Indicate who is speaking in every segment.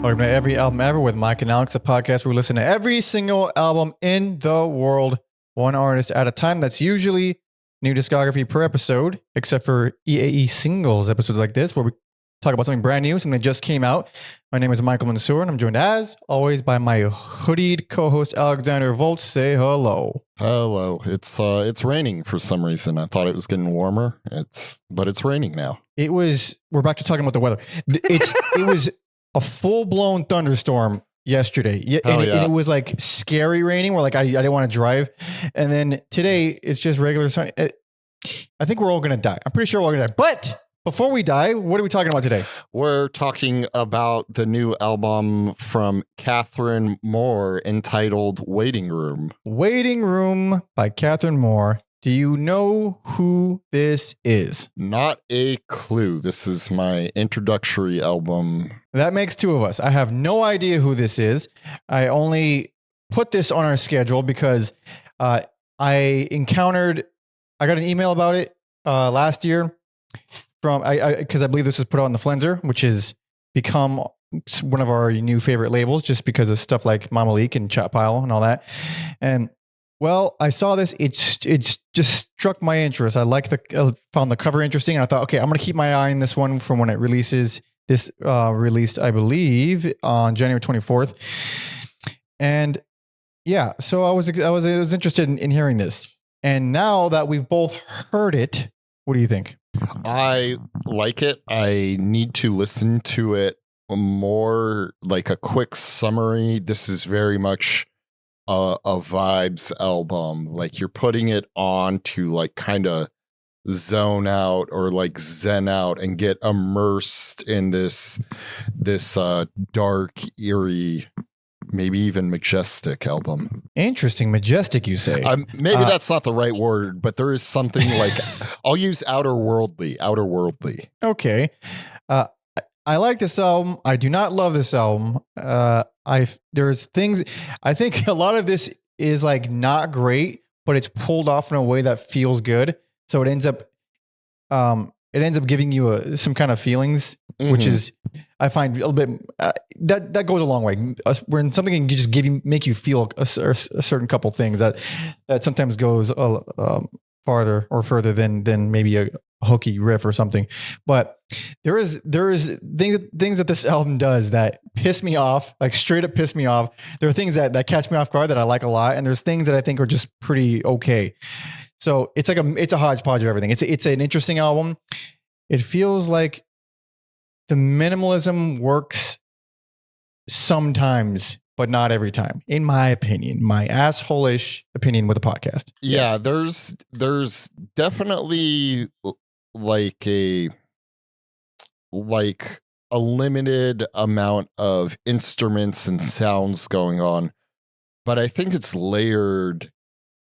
Speaker 1: Welcome to Every Album Ever with Mike and Alex, the podcast where we listen to every single album in the world, one artist at a time. That's usually new discography per episode, except for EAE singles episodes like this, where we talk about something brand new, something that just came out. My name is Michael Mansour, and I'm joined as always by my hoodied co-host Alexander Volt. Say hello.
Speaker 2: Hello. It's raining for some reason. I thought it was getting warmer. But it's raining now.
Speaker 1: We're back to talking about the weather. It was a full-blown thunderstorm yesterday. And it was like scary raining where like I didn't want to drive. And then today it's just regular sun. I think we're all going to die. I'm pretty sure we're all going to die. But before we die, what are we talking about today?
Speaker 2: We're talking about the new album from Kathryn Mohr entitled Waiting Room.
Speaker 1: Waiting Room by Kathryn Mohr. Do you know who this is?
Speaker 2: Not a clue. This is my introductory album.
Speaker 1: That makes two of us. I have no idea who this is. I only put this on our schedule because I got an email about it last year because I believe this was put out on the Flenser, which has become one of our new favorite labels just because of stuff like Mama Leak and Chat Pile and all that. And well, I saw this. It's just struck my interest. I found the cover interesting, and I thought, okay, I'm going to keep my eye on this one from when it releases. This released, I believe, on January 24th. And yeah, so I was interested in hearing this. And now that we've both heard it, what do you think?
Speaker 2: I like it. I need to listen to it more, like a quick summary. This is very much a vibes album. Like you're putting it on to like kind of zone out or like zen out and get immersed in this dark, eerie, maybe even majestic album.
Speaker 1: Interesting. Majestic, you say?
Speaker 2: Maybe that's not the right word, but there is something like I'll use outer worldly.
Speaker 1: Okay. I like this album. I do not love this album. There's things, I think a lot of this is like not great, but it's pulled off in a way that feels good. So it ends up giving you some kind of feelings, which is, I find a little bit, that goes a long way. When something can just make you feel a certain couple things that sometimes goes farther or further than maybe a hooky riff or something. But there is things that this album does that piss me off, like straight up piss me off. There are things that catch me off guard that I like a lot, and there's things that I think are just pretty okay. So it's a hodgepodge of everything. It's an interesting album. It feels like the minimalism works sometimes, but not every time, in my opinion, my asshole-ish opinion with the podcast.
Speaker 2: Yeah,
Speaker 1: yes.
Speaker 2: There's definitely like a limited amount of instruments and sounds going on, but I think it's layered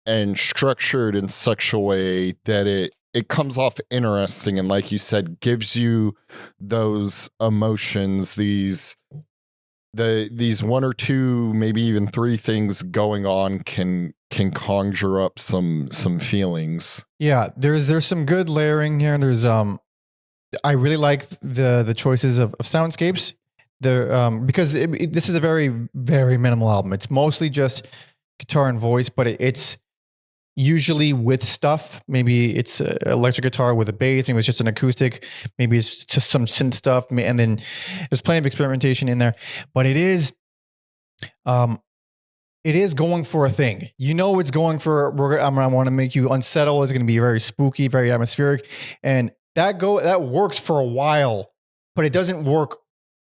Speaker 2: and structured in such a way that it comes off interesting, and like you said, gives you those emotions, these one or two, maybe even three things going on can conjure up some feelings.
Speaker 1: Yeah, there's some good layering here. There's I really like the choices of soundscapes there, because this is a very, very minimal album. It's mostly just guitar and voice, but it's usually with stuff. Maybe it's an electric guitar with a bass, maybe it's just an acoustic, maybe it's just some synth stuff, and then there's plenty of experimentation in there. But it is going for a thing. You know, it's going for, I want to make you unsettle. It's going to be very spooky, very atmospheric, and that works for a while, but it doesn't work.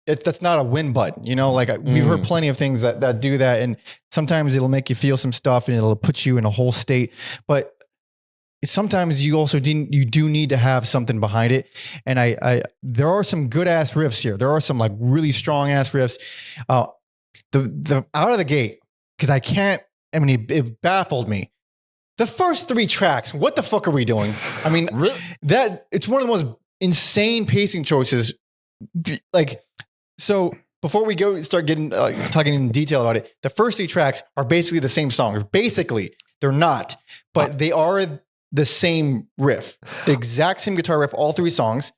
Speaker 1: That's not a win button, you know, like we've heard plenty of things that do that. And sometimes it'll make you feel some stuff and it'll put you in a whole state, but sometimes you also do need to have something behind it. And there are some good ass riffs here. There are some like really strong ass riffs. The out of the gate, because it baffled me. The first three tracks, what the fuck are we doing? I mean, really? It's one of the most insane pacing choices. Like, so before we start getting talking in detail about it, the first three tracks are basically the same song. Basically, they're not, but they are the same riff, the exact same guitar riff, all three songs,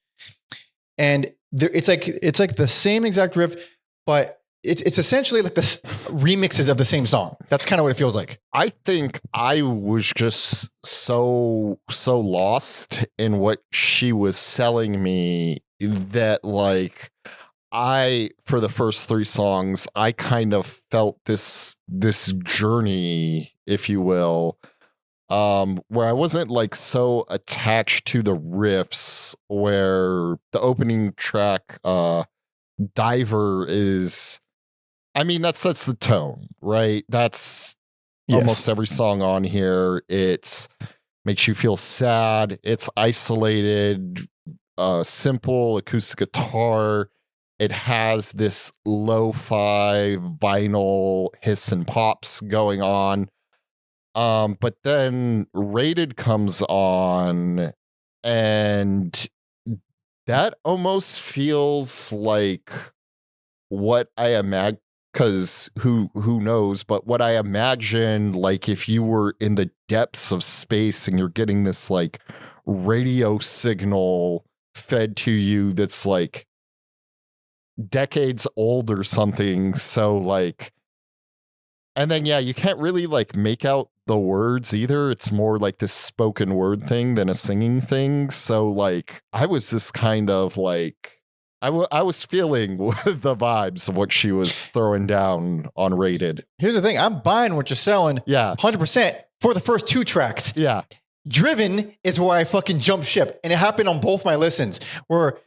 Speaker 1: and it's like the same exact riff, but it's essentially like the remixes of the same song. That's kind of what it feels like.
Speaker 2: I think I was just so lost in what she was selling me that like for the first 3 songs, I kind of felt this journey, if you will, where I wasn't like so attached to the riffs, where the opening track, Diver is, I mean, that sets the tone, right? That's almost every song on here. It's makes you feel sad. It's isolated, simple acoustic guitar. It has this lo-fi vinyl hiss and pops going on. But then Rated comes on, and that almost feels like what I imagine, because who knows, but what I imagine, like if you were in the depths of space and you're getting this like radio signal fed to you that's like decades old or something. So like, and then you can't really like make out the words either. It's more like this spoken word thing than a singing thing. So like, I was just kind of like, I was feeling the vibes of what she was throwing down on Rated.
Speaker 1: Here's the thing. I'm buying what you're selling.
Speaker 2: Yeah.
Speaker 1: 100% for the first 2 tracks.
Speaker 2: Yeah.
Speaker 1: Driven is where I fucking jumped ship. And it happened on both my listens where,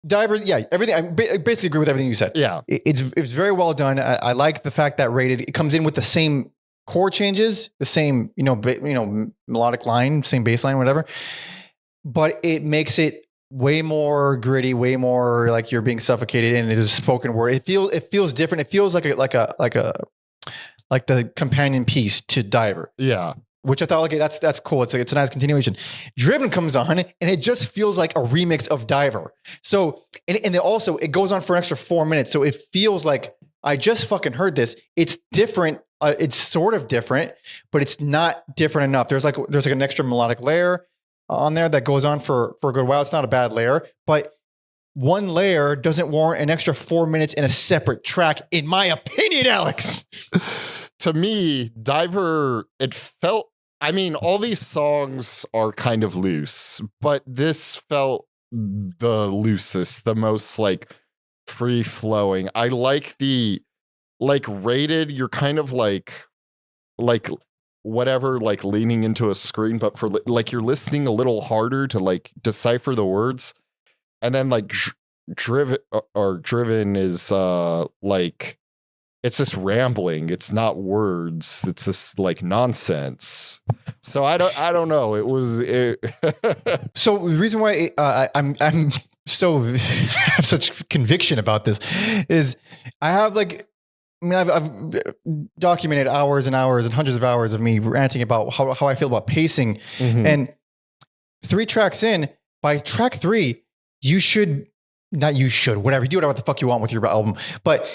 Speaker 1: Divers, everything. I basically agree with everything you said.
Speaker 2: Yeah.
Speaker 1: It's very well done. I like the fact that Rated, it comes in with the same chord changes, the same, melodic line, same bass line, whatever. But it makes it way more gritty, way more like you're being suffocated, and it is a spoken word. It feels different. It feels like the companion piece to Diver.
Speaker 2: Yeah.
Speaker 1: Which I thought, okay, that's cool. It's a nice continuation. Driven comes on, and it just feels like a remix of Diver. So, and it goes on for an extra 4 minutes. So it feels like I just fucking heard this. It's different. It's sort of different, but it's not different enough. There's like an extra melodic layer on there that goes on for a good while. It's not a bad layer, but one layer doesn't warrant an extra 4 minutes in a separate track, in my opinion, Alex.
Speaker 2: To me, Diver, it felt, I mean, all these songs are kind of loose, but this felt the loosest, the most like free flowing. I like Rated, you're kind of like whatever, like leaning into a screen, but for like you're listening a little harder to like decipher the words. And then like Driven is like, it's just rambling. It's not words. It's just like nonsense. So I don't know.
Speaker 1: So the reason why I'm so have such conviction about this is I have like, I mean, I've documented hours and hours and hundreds of hours of me ranting about how I feel about pacing.
Speaker 2: Mm-hmm.
Speaker 1: And 3 tracks in, by track 3, you should, whatever, you do whatever the fuck you want with your album. But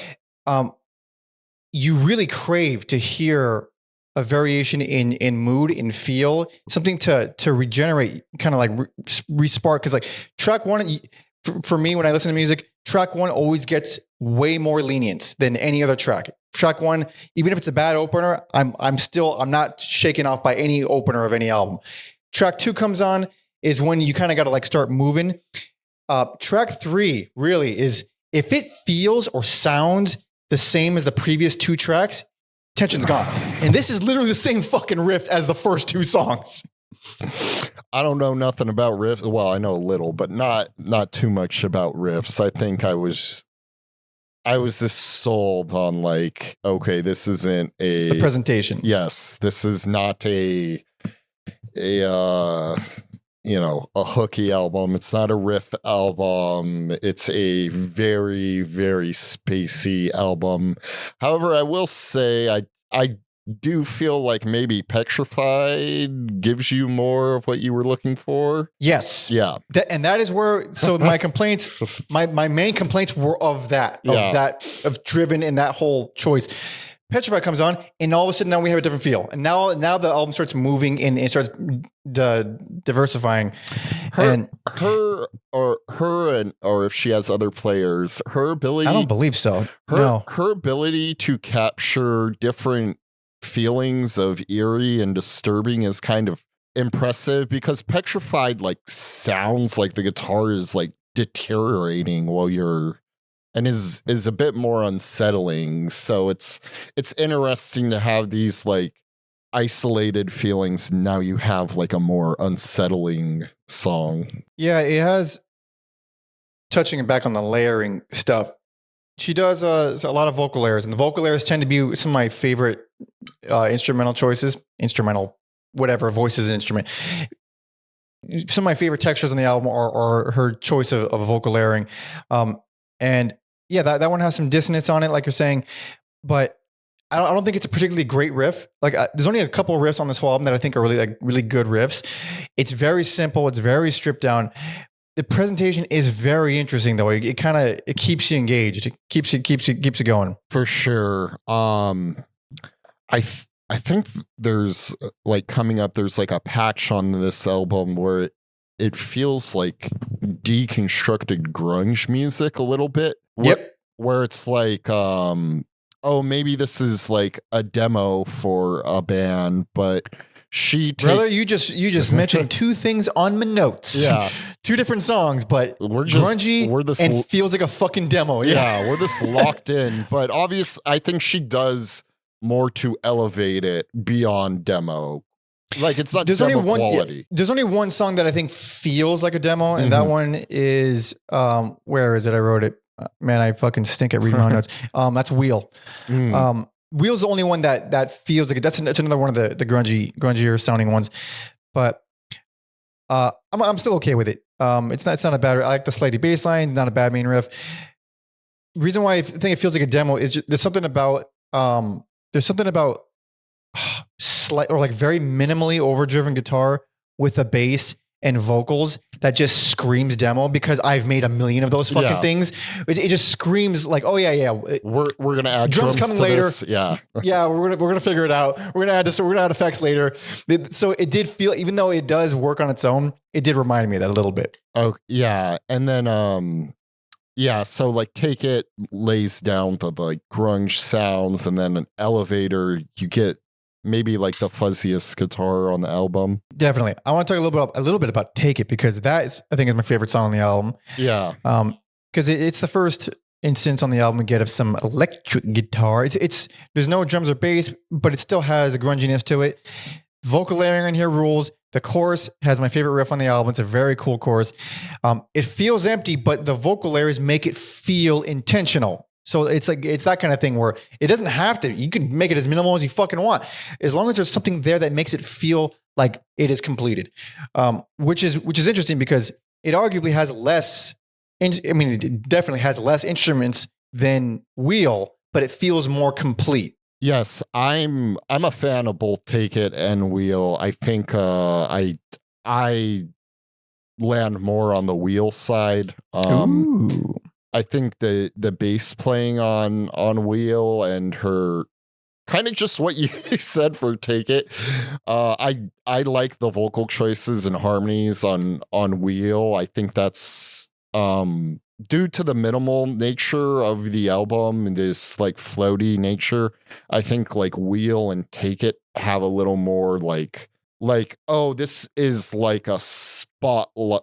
Speaker 1: you really crave to hear a variation in mood, in feel, something to regenerate, kind of like respark. Because like track 1, for me, when I listen to music, track 1 always gets way more lenient than any other track. Track 1, even if it's a bad opener, I'm not shaken off by any opener of any album. Track 2 comes on is when you kind of got to like start moving. Track 3 really is, if it feels or sounds the same as the previous 2 tracks, tension's gone. And this is literally the same fucking riff as the first 2 songs.
Speaker 2: I don't know nothing about riffs. Well, I know a little, but not too much about riffs. I think I was just sold on like, okay, this isn't the
Speaker 1: presentation.
Speaker 2: Yes, this is not a hooky album. It's not a riff album. It's a very, very spacey album. However, I will say I do feel like maybe Petrified gives you more of what you were looking for.
Speaker 1: Yes.
Speaker 2: Yeah.
Speaker 1: And that is where, so my complaints, my main complaints were of that, of Driven and that whole choice. Petrified comes on, and all of a sudden now we have a different feel. And now the album starts moving and it starts diversifying.
Speaker 2: Her or if she has other players, her ability.
Speaker 1: I don't believe so.
Speaker 2: Her ability to capture different feelings of eerie and disturbing is kind of impressive, because Petrified like sounds like the guitar is like deteriorating while you're, and is a bit more unsettling. So it's interesting to have these like isolated feelings. Now you have like a more unsettling song.
Speaker 1: Yeah, it has, touching back on the layering stuff. She does a lot of vocal layers, and the vocal layers tend to be some of my favorite instrumental choices. Instrumental, whatever, voice is an instrument. Some of my favorite textures on the album are her choice of vocal layering. And yeah, that one has some dissonance on it, like you're saying, but I don't think it's a particularly great riff. Like there's only a couple of riffs on this whole album that I think are really good riffs. It's very simple. It's very stripped down. The presentation is very interesting though. It kind of, it keeps you engaged. It keeps it going.
Speaker 2: For sure. I think there's like coming up, there's like a patch on this album where it feels like deconstructed grunge music a little bit.
Speaker 1: Yep.
Speaker 2: Where it's like, oh, maybe this is like a demo for a band, but
Speaker 1: brother, you just mentioned two things on my notes.
Speaker 2: Yeah.
Speaker 1: Two different songs, but grungy and feels like a fucking demo.
Speaker 2: Yeah, we're just locked in. But I think she does more to elevate it beyond demo. Like it's not demo quality.
Speaker 1: Yeah, there's only one song that I think feels like a demo, and that one is where is it? I wrote it. Man, I fucking stink at reading my notes. That's Wheel. Wheel's the only one that feels like it. That's another one of the grungier sounding ones. But I'm still okay with it. It's not a bad. I like the slightly bass line, not a bad main riff. Reason why I think it feels like a demo is there's something about slight or like very minimally overdriven guitar with a bass and vocals that just screams demo, because I've made a million of those fucking things. It just screams like, oh yeah.
Speaker 2: We're gonna add
Speaker 1: drums coming later.
Speaker 2: This. Yeah.
Speaker 1: Yeah, we're gonna figure it out. We're gonna add effects later. So it did feel, even though it does work on its own, it did remind me of that a little bit.
Speaker 2: Oh yeah. And then so like Take It lays down the like grunge sounds, and then an Elevator, you get maybe like the fuzziest guitar on the album.
Speaker 1: Definitely. I want to talk a little bit about Take It, because that is, I think, is my favorite song on the album.
Speaker 2: Yeah.
Speaker 1: Because it's the first instance on the album we get of some electric guitar. It's there's no drums or bass, but it still has a grunginess to it. Vocal layering on here rules. The chorus has my favorite riff on the album. It's a very cool chorus. It feels empty, but the vocal layers make it feel intentional. So it's that kind of thing where it doesn't have to. You can make it as minimal as you fucking want, as long as there's something there that makes it feel like it is completed. Which is interesting, because it arguably has less. It definitely has less instruments than Wheel, but it feels more complete.
Speaker 2: Yes, I'm a fan of both Take It and Wheel. I think I land more on the Wheel side.
Speaker 1: Ooh.
Speaker 2: I think the bass playing on Wheel and her kind of just what you said for Take It. I like the vocal choices and harmonies on Wheel. I think that's due to the minimal nature of the album and this like floaty nature. I think like Wheel and Take It have a little more like oh, this is like a spotlight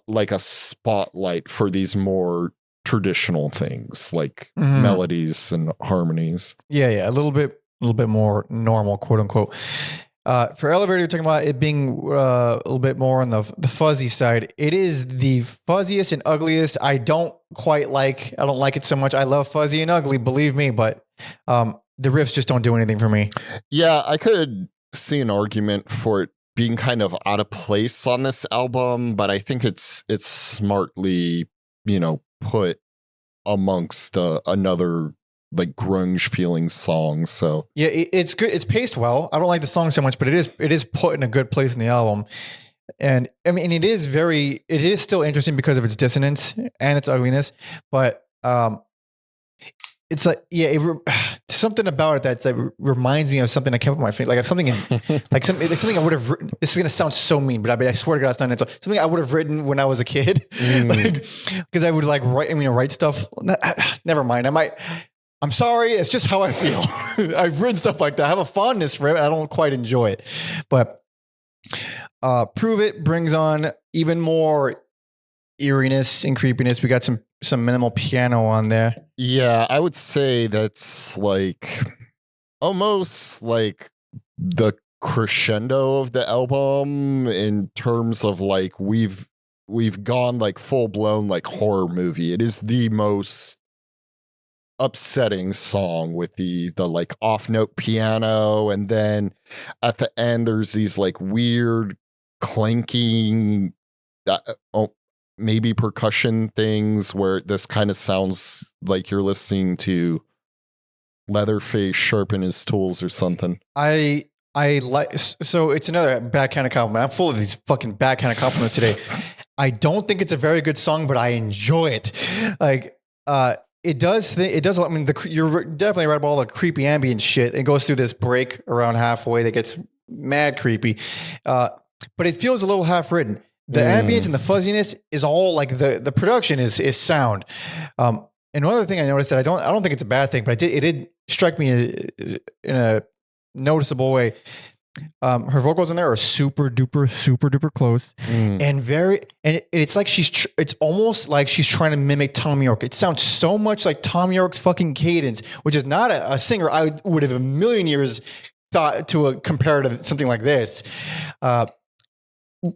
Speaker 2: for these more traditional things like melodies and harmonies.
Speaker 1: Yeah, a little bit more normal, quote unquote. For Elevator, you're talking about it being a little bit more on the fuzzy side. It is the fuzziest and ugliest. I don't like it so much. I love fuzzy and ugly, believe me, but the riffs just don't do anything for me.
Speaker 2: Yeah, I could see an argument for it being kind of out of place on this album, but I think it's smartly, put amongst another like grunge feeling song. So
Speaker 1: yeah, it's good. It's paced well. I don't like the song so much, but it is put in a good place in the album. And I mean, it is still interesting because of its dissonance and its ugliness, but it's like, yeah, something about it that reminds me of something I kept on my face, like something something I would have written. This is gonna sound so mean, but I swear to God, it's not. It's something I would have written when I was a kid, because I would like write stuff. Never mind. I'm sorry. It's just how I feel. I've written stuff like that. I have a fondness for it. I don't quite enjoy it, but Prove It brings on even more eeriness and creepiness. We got some minimal piano on there.
Speaker 2: Yeah, I would say that's like almost like the crescendo of the album in terms of like we've gone like full blown like horror movie. It is the most upsetting song with the like off note piano, and then at the end there's these like weird clanking maybe percussion things where this kind of sounds like you're listening to Leatherface sharpen his tools or something.
Speaker 1: I like, so it's another backhand compliment. I'm full of these fucking backhand compliments today. I don't think it's a very good song, but I enjoy it. Like, it does. I mean, you're definitely right about all the creepy ambient shit. It goes through this break around halfway that gets mad creepy, but it feels a little half written. The ambience and the fuzziness is all like the production is sound. And one other thing I noticed that I don't think it's a bad thing, but it did strike me in a noticeable way. Her vocals in there are super duper close, and it's like it's almost like she's trying to mimic Tom York. It sounds so much like Tom York's fucking cadence, which is not a singer I would have a million years thought to compare to something like this.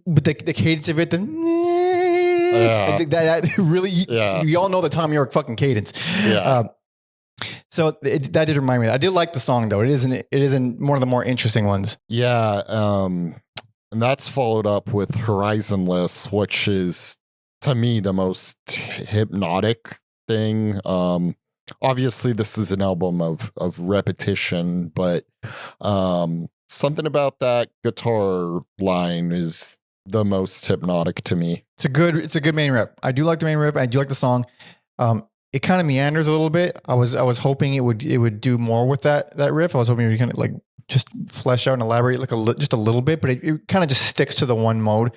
Speaker 1: But the cadence of it, I think that really, we all know the Tom York fucking cadence. So that did remind me. I did like the song though. It isn't one of the more interesting ones.
Speaker 2: Yeah. And that's followed up with Horizonless, which is to me the most hypnotic thing. Obviously this is an album of repetition, but something about that guitar line is the most hypnotic to me.
Speaker 1: It's a good main riff. I do like the main riff. I do like the song. It kind of meanders a little bit. I was hoping it would do more with that riff. I was hoping it would kind of like just flesh out and elaborate like just a little bit, but it kind of just sticks to the one mode.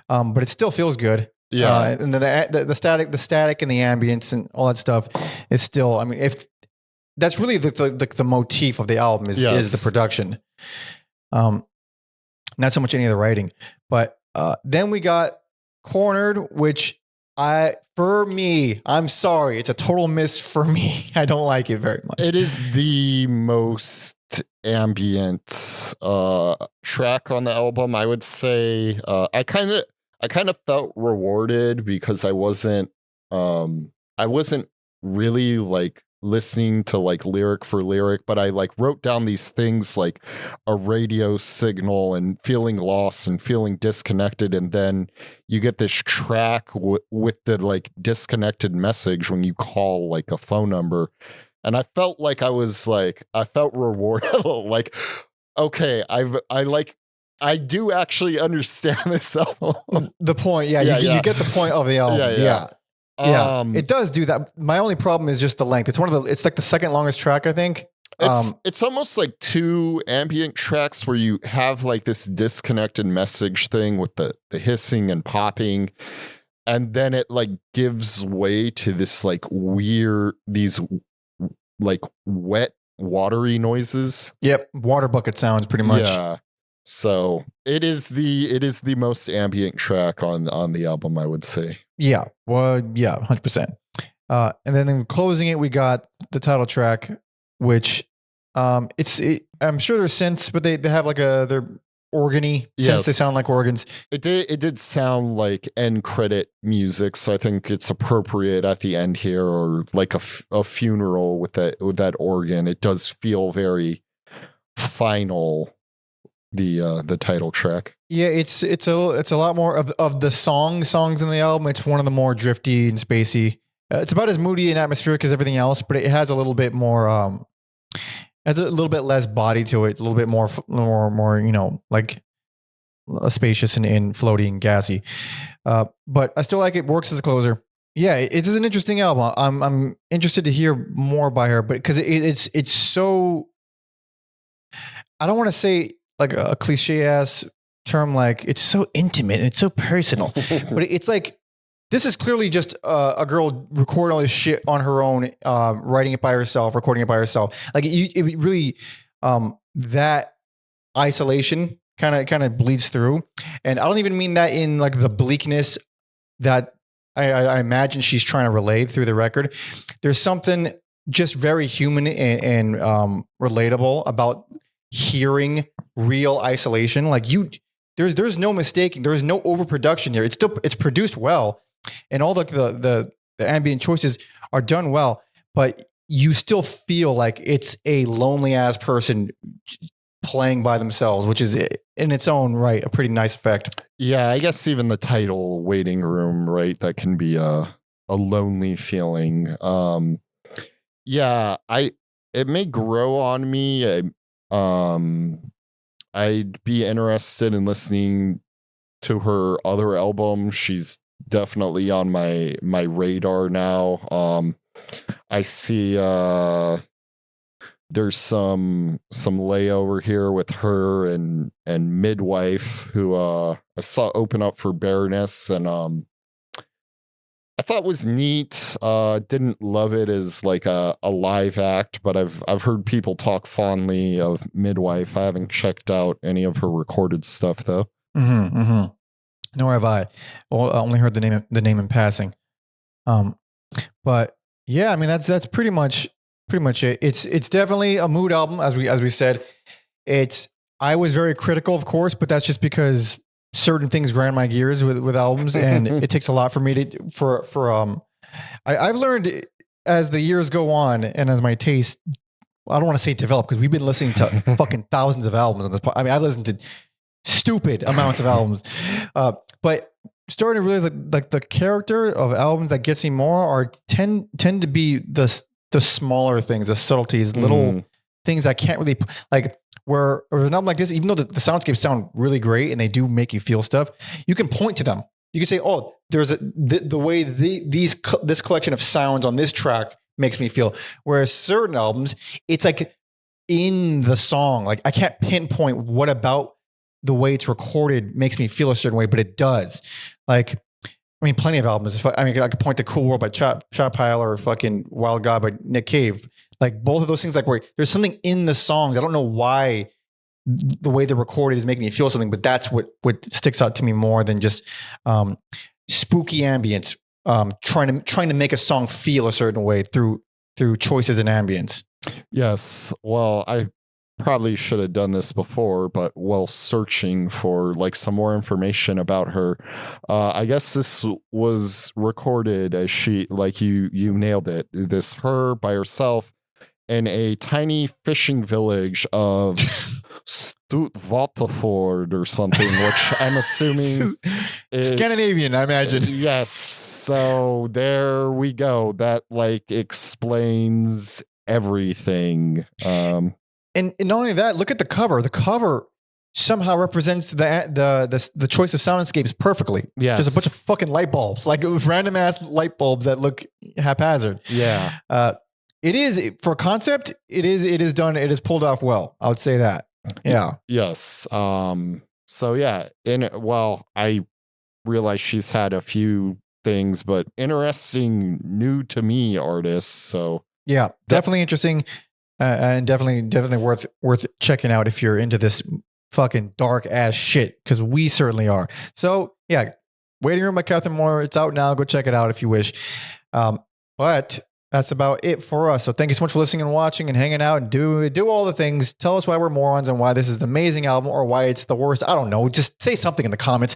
Speaker 1: But it still feels good.
Speaker 2: Yeah.
Speaker 1: And the static and the ambience and all that stuff is still, I mean, if that's really the motif of the album is the production. Not so much any of the writing, but then we got Cornered, which for me, I'm sorry, it's a total miss for me. I don't like it very much.
Speaker 2: It is the most ambient track on the album, I would say. I kind of felt rewarded because I wasn't really like listening to like lyric for lyric, but I like wrote down these things like a radio signal and feeling lost and feeling disconnected, and then you get this track with the like disconnected message when you call like a phone number, and I felt like I felt rewarded. Like, okay, I do actually understand this album.
Speaker 1: The point, you get the point of the album. Yeah, it does do that. My only problem is just the length. It's like the second longest track, I think.
Speaker 2: It's almost like two ambient tracks where you have like this disconnected message thing with the hissing and popping, and then it like gives way to this like these like wet, watery noises.
Speaker 1: Yep, water bucket sounds pretty much.
Speaker 2: Yeah. So it is the most ambient track on the album, I would say.
Speaker 1: Yeah, well, yeah, 100%. And then in closing it, we got the title track, which I'm sure there's synths, but they have like their organy synths. They sound like organs.
Speaker 2: It did sound like end credit music, so I think it's appropriate at the end here, or like a funeral with that organ. It does feel very final. The title track.
Speaker 1: Yeah, it's a lot more of the songs in the album. It's one of the more drifty and spacey. It's about as moody and atmospheric as everything else, but it has a little bit more has a little bit less body to it, a little bit more like spacious and floaty and gassy. But I still like it. Works as a closer. Yeah, it is an interesting album. I'm interested to hear more by her, but because it's so, I don't want to say like a cliche ass term, like it's so intimate and it's so personal, but it's like this is clearly just a girl recording all this shit on her own, writing it by herself, recording it by herself. Like it really, that isolation kind of bleeds through, and I don't even mean that in like the bleakness that I imagine she's trying to relay through the record. There's something just very human and relatable about hearing real isolation. Like there's no mistaking. There's no overproduction here. It's produced well, and all the ambient choices are done well, but you still feel like it's a lonely ass person playing by themselves, which is in its own right a pretty nice effect.
Speaker 2: Yeah, I guess even the title "Waiting Room," right? That can be a lonely feeling. Yeah, it may grow on me. I'd be interested in listening to her other album. She's definitely on my radar now. I see there's some layover here with her and Midwife, who I saw open up for Baroness, and I thought was neat. Didn't love it as like a live act, but I've heard people talk fondly of Midwife. I haven't checked out any of her recorded stuff though.
Speaker 1: Nor have I. Well, I only heard the name in passing. But yeah, I mean that's pretty much it. It's definitely a mood album, as we said. I was very critical, of course, but that's just because certain things grind my gears with albums, and it takes a lot for me I've learned as the years go on and as my taste, I don't want to say develop, because we've been listening to fucking thousands of albums on this. I mean, I've listened to stupid amounts of albums, but starting to realize like the character of albums that gets me more tend to be the smaller things, the subtleties, little things I can't really like. Where an album like this, even though the soundscapes sound really great and they do make you feel stuff, you can point to them. You can say, "Oh, there's the way this collection of sounds on this track makes me feel." Whereas certain albums, it's like in the song. Like I can't pinpoint what about the way it's recorded makes me feel a certain way, but it does. Like, I mean, plenty of albums. I could point to "Cool World" by Chop Pile or fucking "Wild God" by Nick Cave. Like both of those things, like where there's something in the songs. I don't know why the way they're recorded is making me feel something, but that's what sticks out to me more than just spooky ambience. Trying to make a song feel a certain way through choices and ambience.
Speaker 2: Yes. Well, I probably should have done this before, but while searching for like some more information about her, I guess this was recorded as she, like you nailed it. This her by herself in a tiny fishing village of Stutvataford or something, which I'm assuming
Speaker 1: Scandinavian, I imagine.
Speaker 2: Yes. So there we go. That like explains everything. And
Speaker 1: not only that, look at the cover. The cover somehow represents the choice of soundscapes perfectly.
Speaker 2: Yeah,
Speaker 1: just a bunch of fucking light bulbs, like random ass light bulbs that look haphazard.
Speaker 2: Yeah.
Speaker 1: It is, for concept. It is done. It is pulled off well. I would say that. Yeah.
Speaker 2: Yes. So yeah. I realize she's had a few things, but interesting new to me artists. So
Speaker 1: yeah, definitely interesting. And definitely worth checking out if you're into this fucking dark ass shit, because we certainly are. So yeah, Waiting Room by Kathryn Mohr. It's out now. Go check it out if you wish. But that's about it for us. So thank you so much for listening and watching and hanging out and do all the things. Tell us why we're morons and why this is an amazing album or why it's the worst. I don't know. Just say something in the comments.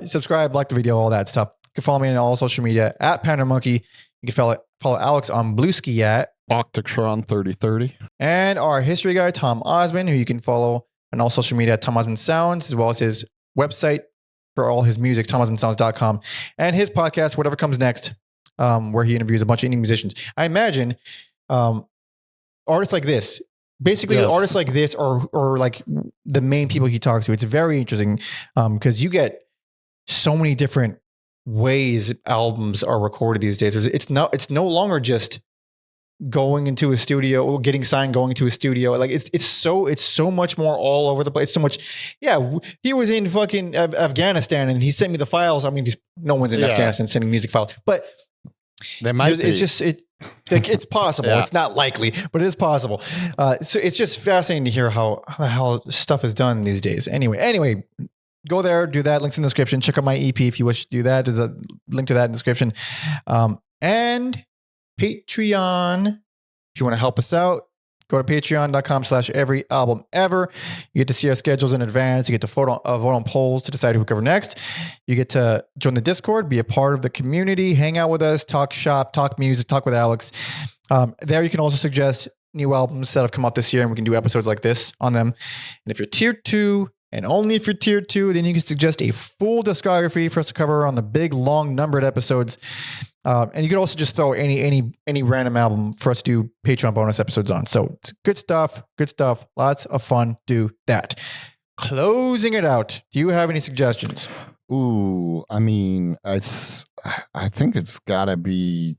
Speaker 1: Subscribe, like the video, all that stuff. You can follow me on all social media at PandaMonkey. You can follow Alex on Bluesky at
Speaker 2: Octatron 3030.
Speaker 1: And our history guy, Tom Osman, who you can follow on all social media at Tom Osman Sounds, as well as his website for all his music, tomosmansounds.com, and his podcast, Whatever Comes Next, where he interviews a bunch of indie musicians. I imagine artists like this, basically artists like this are like the main people he talks to. It's very interesting because you get so many different ways albums are recorded these days. It's no longer just going into a studio or getting signed, going to a studio. Like it's so much more all over the place. So much. Yeah. He was in fucking Afghanistan and he sent me the files. I mean, no one's in Afghanistan sending music files, but
Speaker 2: there might be.
Speaker 1: It's just, it's possible.
Speaker 2: Yeah.
Speaker 1: It's not likely, but it is possible. So it's just fascinating to hear how stuff is done these days. Anyway, go there, do that. Links in the description. Check out my EP if you wish to do that. There's a link to that in the description. And Patreon, if you want to help us out, go to patreon.com/everyalbumever. You get to see our schedules in advance. You get to vote on polls to decide who we cover next. You get to join the Discord, be a part of the community, hang out with us, talk shop, talk music, talk with Alex. There you can also suggest new albums that have come out this year, and we can do episodes like this on them. And if you're tier 2, and only if you're tier 2, then you can suggest a full discography for us to cover on the big, long numbered episodes. And you could also just throw any random album for us to do Patreon bonus episodes on. So it's good stuff. Lots of fun. Do that. Closing it out. Do you have any suggestions?
Speaker 2: Ooh, I mean, I think it's gotta be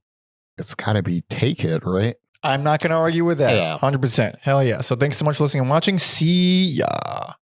Speaker 2: Take It, right?
Speaker 1: I'm not going to argue with that.
Speaker 2: Yeah.
Speaker 1: 100%. Hell yeah. So thanks so much for listening and watching. See ya.